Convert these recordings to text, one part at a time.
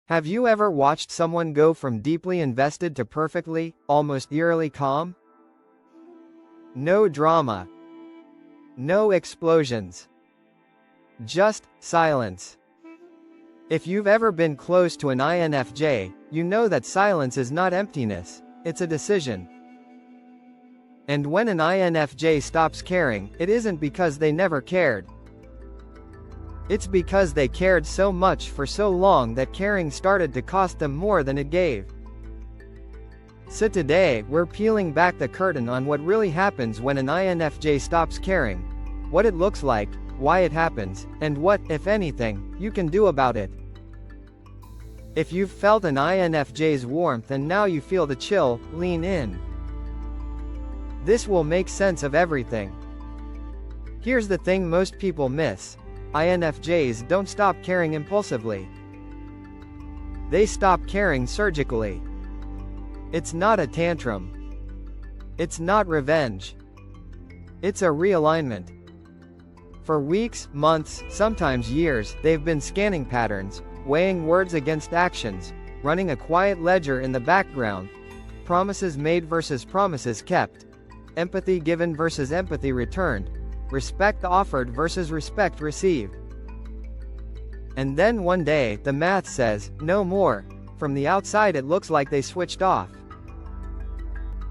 Have you ever watched someone go from deeply invested to perfectly, almost eerily calm? No drama. No explosions. Just silence. If you've ever been close to an INFJ, you know that silence is not emptiness, it's a decision. And when an INFJ stops caring, it isn't because they never cared. It's because they cared so much for so long that caring started to cost them more than it gave. So today, we're peeling back the curtain on what really happens when an INFJ stops caring, what it looks like, why it happens, and what, if anything, you can do about it. If you've felt an INFJ's warmth and now you feel the chill, lean in. This will make sense of everything. Here's the thing most people miss. INFJs don't stop caring impulsively. They stop caring surgically. It's not a tantrum. It's not revenge. It's a realignment. For weeks, months, sometimes years, they've been scanning patterns, weighing words against actions, running a quiet ledger in the background. Promises made versus promises kept. Empathy given versus empathy returned. Respect offered versus respect received. And then one day, the math says, no more. From the outside it looks like they switched off.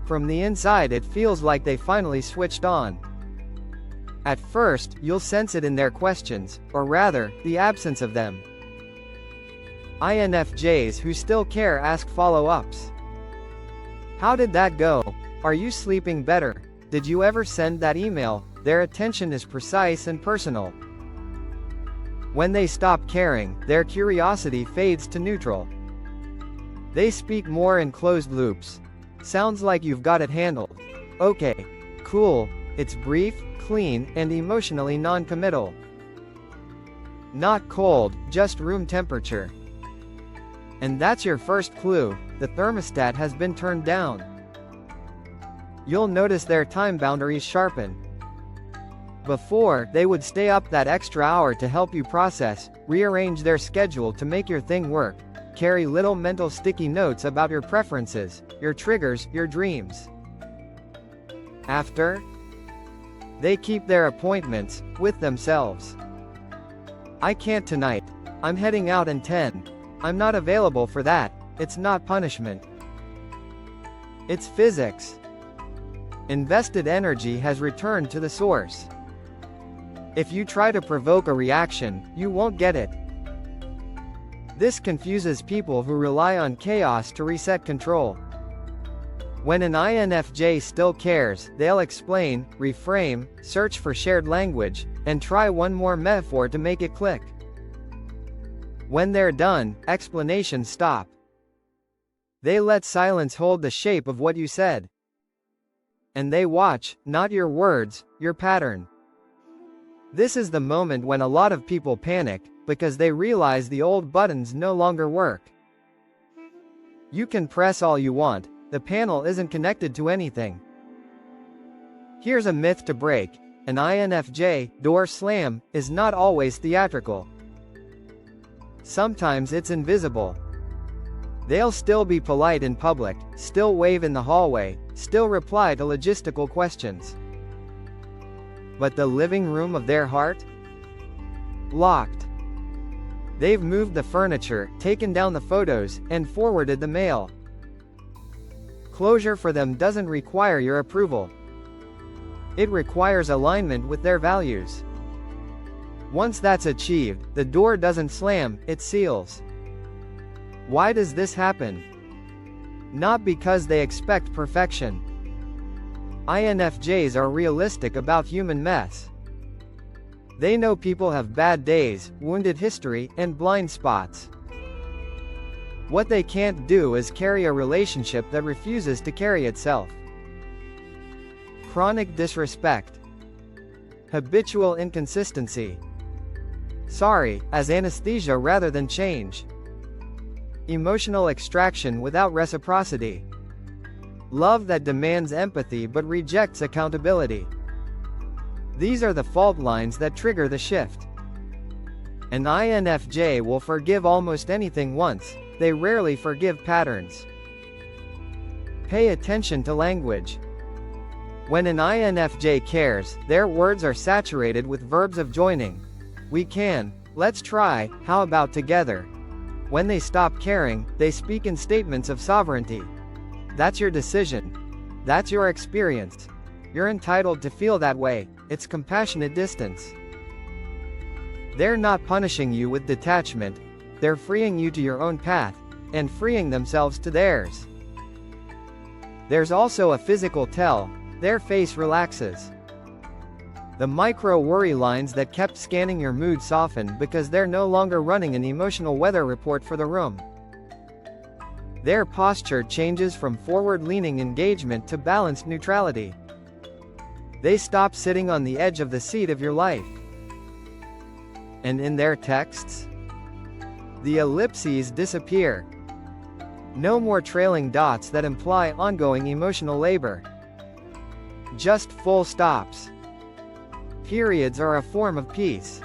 From the inside it feels like they finally switched on. At first, you'll sense it in their questions, or rather, the absence of them. INFJs who still care ask follow-ups. How did that go? Are you sleeping better? Did you ever send that email? Their attention is precise and personal. When they stop caring, their curiosity fades to neutral. They speak more in closed loops. Sounds like you've got it handled. Okay. Cool. It's brief, clean, and emotionally non-committal. Not cold, just room temperature. And that's your first clue, the thermostat has been turned down. You'll notice their time boundaries sharpen. Before, they would stay up that extra hour to help you process, rearrange their schedule to make your thing work, carry little mental sticky notes about your preferences, your triggers, your dreams. After, they keep their appointments, with themselves. I can't tonight. I'm heading out in 10. I'm not available for that. It's not punishment. It's physics. Invested energy has returned to the source. If you try to provoke a reaction, you won't get it. This confuses people who rely on chaos to reset control. When an INFJ still cares, they'll explain, reframe, search for shared language, and try one more metaphor to make it click. When they're done, explanations stop. They let silence hold the shape of what you said. And they watch, not your words, your pattern. This is the moment when a lot of people panic, because they realize the old buttons no longer work. You can press all you want, the panel isn't connected to anything. Here's a myth to break. An INFJ, door slam, is not always theatrical. Sometimes it's invisible. They'll still be polite in public, still wave in the hallway, still reply to logistical questions. But the living room of their heart? Locked. They've moved the furniture, taken down the photos, and forwarded the mail. Closure for them doesn't require your approval. It requires alignment with their values. Once that's achieved, the door doesn't slam, it seals. Why does this happen? Not because they expect perfection. INFJs are realistic about human mess. They know people have bad days, wounded history, and blind spots. What they can't do is carry a relationship that refuses to carry itself. Chronic disrespect. Habitual inconsistency. Sorry, as anesthesia rather than change. Emotional extraction without reciprocity. Love that demands empathy but rejects accountability. These are the fault lines that trigger the shift. An INFJ will forgive almost anything once, They rarely forgive patterns. Pay attention to language. When an INFJ cares, their words are saturated with verbs of joining. We can, let's try, how about together. When they stop caring, they speak in statements of sovereignty. That's your decision. That's your experience. You're entitled to feel that way. It's compassionate distance. They're not punishing you with detachment. They're freeing you to your own path, and freeing themselves to theirs. There's also a physical tell. Their face relaxes. The micro-worry lines that kept scanning your mood soften because they're no longer running an emotional weather report for the room. Their posture changes from forward-leaning engagement to balanced neutrality. They stop sitting on the edge of the seat of your life. And in their texts, the ellipses disappear. No more trailing dots that imply ongoing emotional labor. Just full stops. Periods are a form of peace.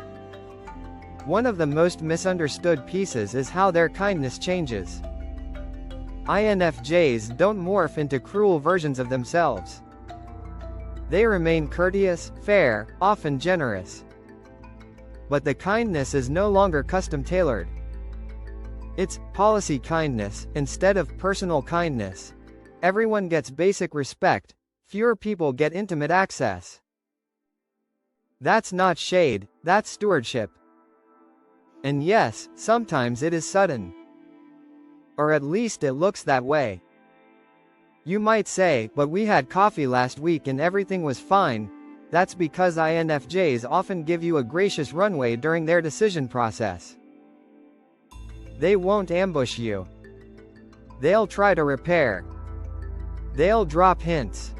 One of the most misunderstood pieces is how their kindness changes. INFJs don't morph into cruel versions of themselves. They remain courteous, fair, often generous. But the kindness is no longer custom-tailored. It's policy kindness instead of personal kindness. Everyone gets basic respect. Fewer people get intimate access. That's not shade, that's stewardship. And yes, sometimes it is sudden. Or at least it looks that way. You might say, but we had coffee last week and everything was fine. That's because INFJs often give you a gracious runway during their decision process. They won't ambush you. They'll try to repair. They'll drop hints.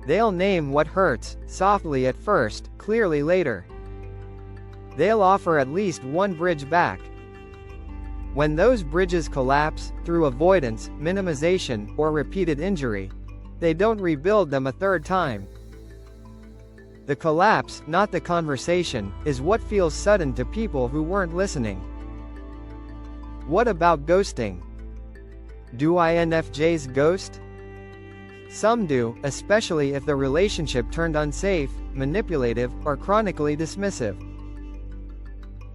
They'll name what hurts, softly at first, clearly later. They'll offer at least one bridge back. When those bridges collapse, through avoidance, minimization, or repeated injury, they don't rebuild them a third time. The collapse, not the conversation, is what feels sudden to people who weren't listening. What about ghosting? Do INFJs ghost? Some do, especially if the relationship turned unsafe, manipulative, or chronically dismissive.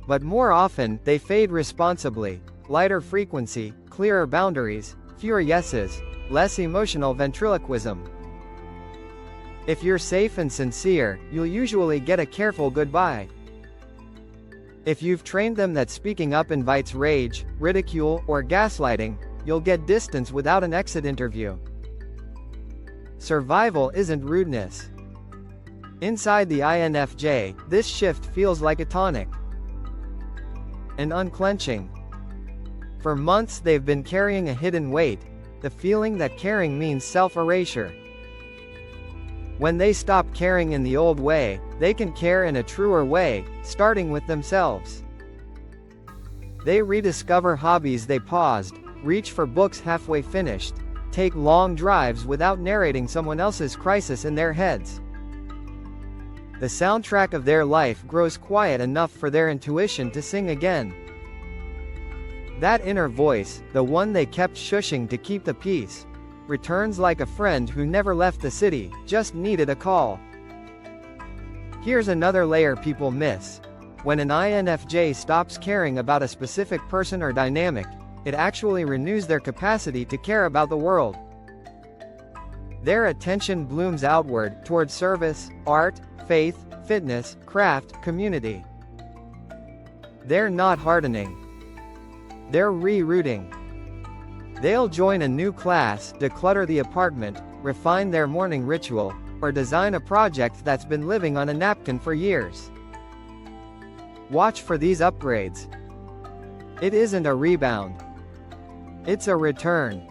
But more often, they fade responsibly. Lighter frequency, clearer boundaries, fewer yeses, less emotional ventriloquism. If you're safe and sincere, you'll usually get a careful goodbye. If you've trained them that speaking up invites rage, ridicule, or gaslighting, you'll get distance without an exit interview. Survival isn't rudeness. Inside the INFJ, this shift feels like a tonic. An unclenching. For months they've been carrying a hidden weight, the feeling that caring means self-erasure. When they stop caring in the old way, they can care in a truer way, starting with themselves. They rediscover hobbies they paused, reach for books halfway finished, take long drives without narrating someone else's crisis in their heads. The soundtrack of their life grows quiet enough for their intuition to sing again. That inner voice, the one they kept shushing to keep the peace, returns like a friend who never left the city, just needed a call. Here's another layer people miss. When an INFJ stops caring about a specific person or dynamic, it actually renews their capacity to care about the world. Their attention blooms outward, toward service, art, faith, fitness, craft, community. They're not hardening. They're rerouting. They'll join a new class, declutter the apartment, refine their morning ritual, or design a project that's been living on a napkin for years. Watch for these upgrades. It isn't a rebound. It's a return.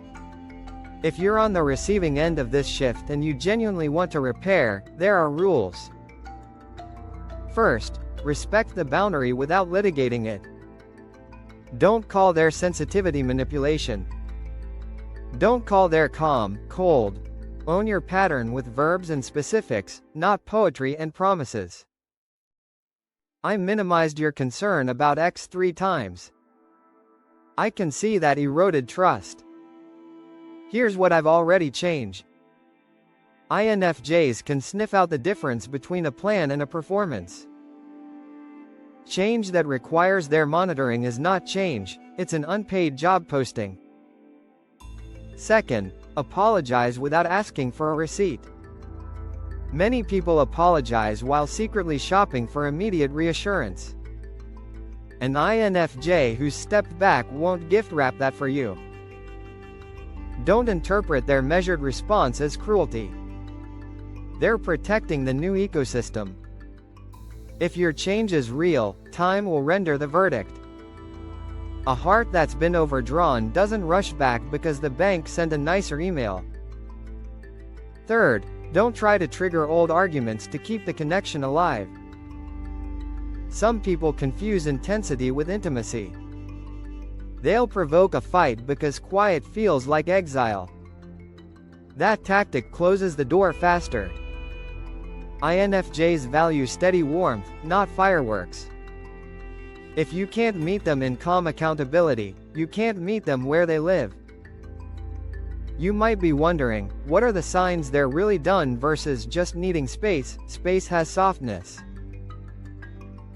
If you're on the receiving end of this shift and you genuinely want to repair, there are rules. First, respect the boundary without litigating it. Don't call their sensitivity manipulation. Don't call their calm cold. Own your pattern with verbs and specifics, not poetry and promises. I minimized your concern about X 3 times. I can see that eroded trust. Here's what I've already changed. INFJs can sniff out the difference between a plan and a performance. Change that requires their monitoring is not change, it's an unpaid job posting. Second, apologize without asking for a receipt. Many people apologize while secretly shopping for immediate reassurance. An INFJ who's stepped back won't gift wrap that for you. Don't interpret their measured response as cruelty. They're protecting the new ecosystem. If your change is real, time will render the verdict. A heart that's been overdrawn doesn't rush back because the bank sent a nicer email. Third, don't try to trigger old arguments to keep the connection alive. Some people confuse intensity with intimacy. They'll provoke a fight because quiet feels like exile. That tactic closes the door faster. INFJs value steady warmth, not fireworks. If you can't meet them in calm accountability, you can't meet them where they live. You might be wondering, what are the signs they're really done versus just needing space? Space has softness.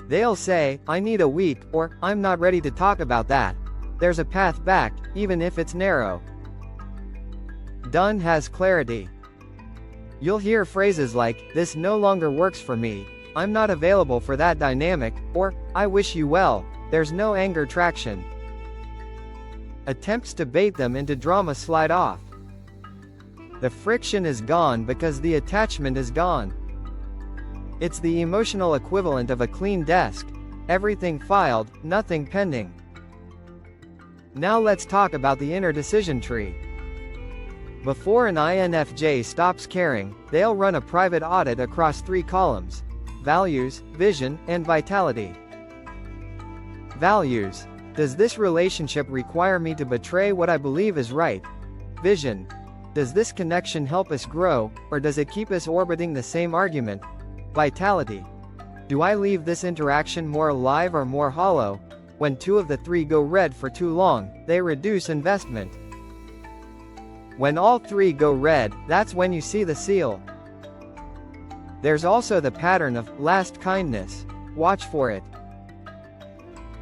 They'll say, I need a week, or, I'm not ready to talk about that. There's a path back, even if it's narrow. Done has clarity. You'll hear phrases like, this no longer works for me, I'm not available for that dynamic, or, I wish you well. There's no anger traction. Attempts to bait them into drama slide off. The friction is gone because the attachment is gone. It's the emotional equivalent of a clean desk. Everything filed, nothing pending. Now let's talk about the inner decision tree. Before an INFJ stops caring, they'll run a private audit across 3 columns: values, vision, and vitality. Values. Does this relationship require me to betray what I believe is right? Vision. Does this connection help us grow, or does it keep us orbiting the same argument? Vitality. Do I leave this interaction more alive or more hollow? When 2 of the 3 go red for too long, they reduce investment. When all 3 go red, that's when you see the seal. There's also the pattern of last kindness. Watch for it.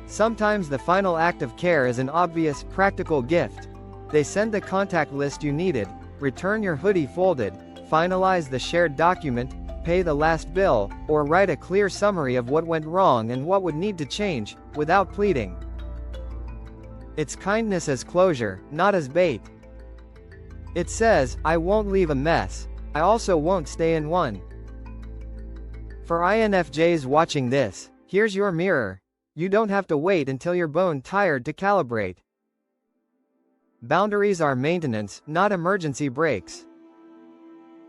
Sometimes the final act of care is an obvious, practical gift. They send the contact list you needed, return your hoodie folded, finalize the shared document, pay the last bill, or write a clear summary of what went wrong and what would need to change, without pleading. It's kindness as closure, not as bait. It says, I won't leave a mess. I also won't stay in one. For INFJs watching this, here's your mirror. You don't have to wait until you're bone tired to calibrate. Boundaries are maintenance, not emergency brakes.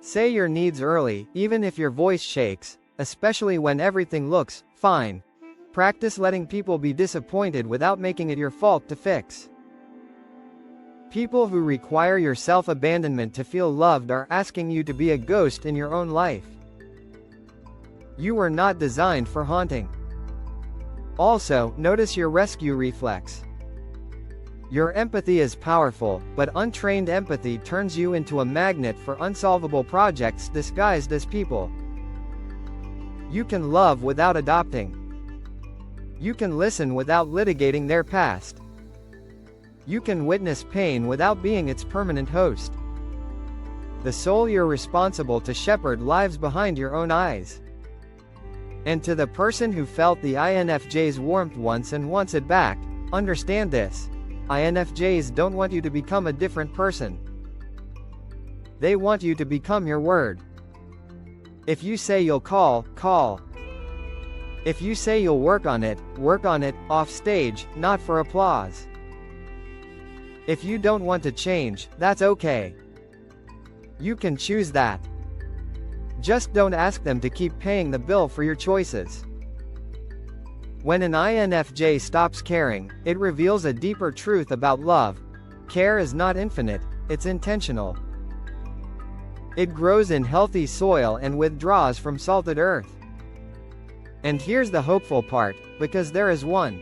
Say your needs early, even if your voice shakes, especially when everything looks fine. Practice letting people be disappointed without making it your fault to fix. People who require your self-abandonment to feel loved are asking you to be a ghost in your own life. You were not designed for haunting. Also, notice your rescue reflex. Your empathy is powerful, but untrained empathy turns you into a magnet for unsolvable projects disguised as people. You can love without adopting. You can listen without litigating their past. You can witness pain without being its permanent host. The soul you're responsible to shepherd lives behind your own eyes. And to the person who felt the INFJ's warmth once and wants it back, understand this. INFJs don't want you to become a different person. They want you to become your word. If you say you'll call, call. If you say you'll work on it, off stage, not for applause. If you don't want to change, that's okay. You can choose that. Just don't ask them to keep paying the bill for your choices. When an INFJ stops caring, it reveals a deeper truth about love. Care is not infinite, it's intentional. It grows in healthy soil and withdraws from salted earth. And here's the hopeful part, because there is one.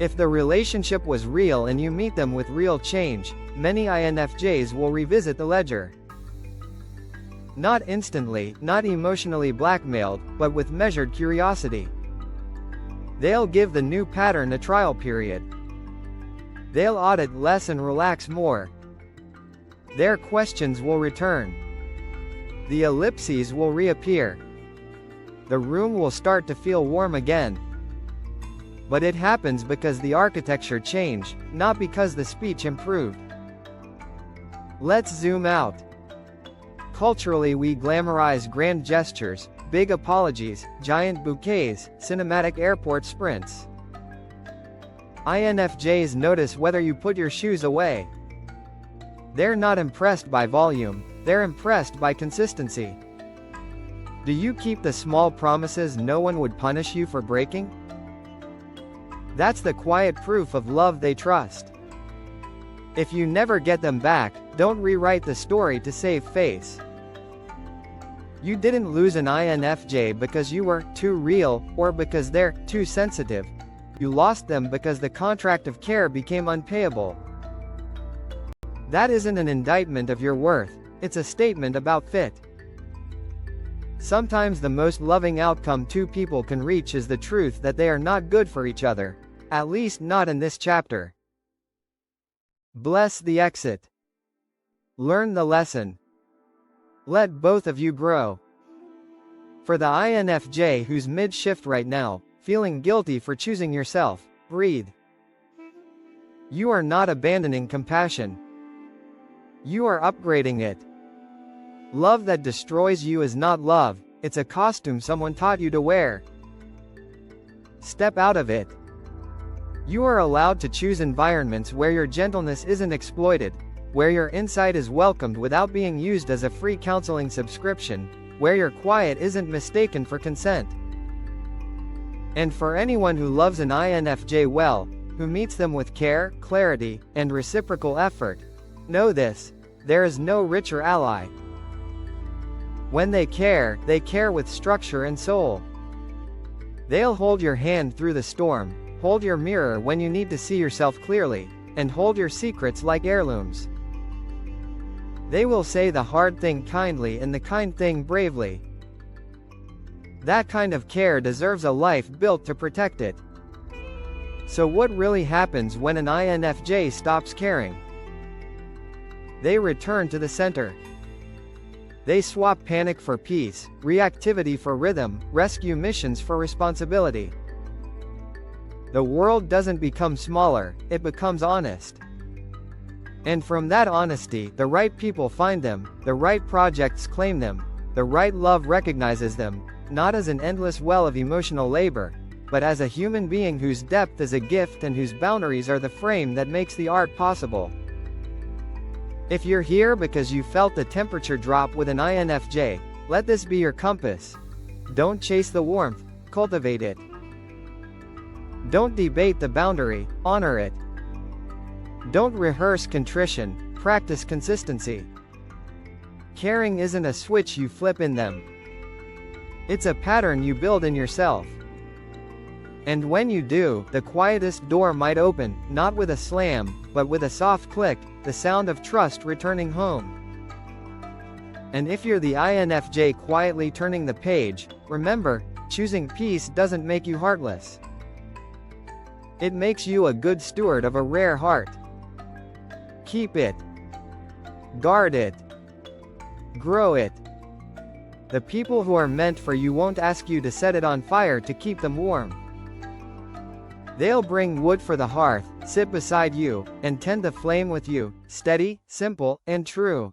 If the relationship was real and you meet them with real change, many INFJs will revisit the ledger. Not instantly, not emotionally blackmailed, but with measured curiosity. They'll give the new pattern a trial period. They'll audit less and relax more. Their questions will return. The ellipses will reappear. The room will start to feel warm again. But it happens because the architecture changed, not because the speech improved. Let's zoom out. Culturally, we glamorize grand gestures, big apologies, giant bouquets, cinematic airport sprints. INFJs notice whether you put your shoes away. They're not impressed by volume, they're impressed by consistency. Do you keep the small promises no one would punish you for breaking? That's the quiet proof of love they trust. If you never get them back, don't rewrite the story to save face. You didn't lose an INFJ because you were too real, or because they're too sensitive. You lost them because the contract of care became unpayable. That isn't an indictment of your worth, it's a statement about fit. Sometimes the most loving outcome two people can reach is the truth that they are not good for each other. At least not in this chapter. Bless the exit. Learn the lesson. Let both of you grow. For the INFJ who's mid-shift right now, feeling guilty for choosing yourself, breathe. You are not abandoning compassion. You are upgrading it. Love that destroys you is not love, it's a costume someone taught you to wear. Step out of it. You are allowed to choose environments where your gentleness isn't exploited, where your insight is welcomed without being used as a free counseling subscription, where your quiet isn't mistaken for consent. And for anyone who loves an INFJ well, who meets them with care, clarity, and reciprocal effort, know this: there is no richer ally. When they care with structure and soul. They'll hold your hand through the storm, hold your mirror when you need to see yourself clearly, and hold your secrets like heirlooms. They will say the hard thing kindly and the kind thing bravely. That kind of care deserves a life built to protect it. So what really happens when an INFJ stops caring? They return to the center. They swap panic for peace, reactivity for rhythm, rescue missions for responsibility. The world doesn't become smaller, it becomes honest. And from that honesty, the right people find them, the right projects claim them, the right love recognizes them, not as an endless well of emotional labor, but as a human being whose depth is a gift and whose boundaries are the frame that makes the art possible. If you're here because you felt the temperature drop with an INFJ, let this be your compass. Don't chase the warmth, cultivate it. Don't debate the boundary, honor it. Don't rehearse contrition, practice consistency. Caring isn't a switch you flip in them. It's a pattern you build in yourself. And when you do, the quietest door might open, not with a slam, but with a soft click, the sound of trust returning home. And if you're the INFJ quietly turning the page, remember, choosing peace doesn't make you heartless. It makes you a good steward of a rare heart. Keep it. Guard it. Grow it. The people who are meant for you won't ask you to set it on fire to keep them warm. They'll bring wood for the hearth, sit beside you, and tend the flame with you, steady, simple, and true.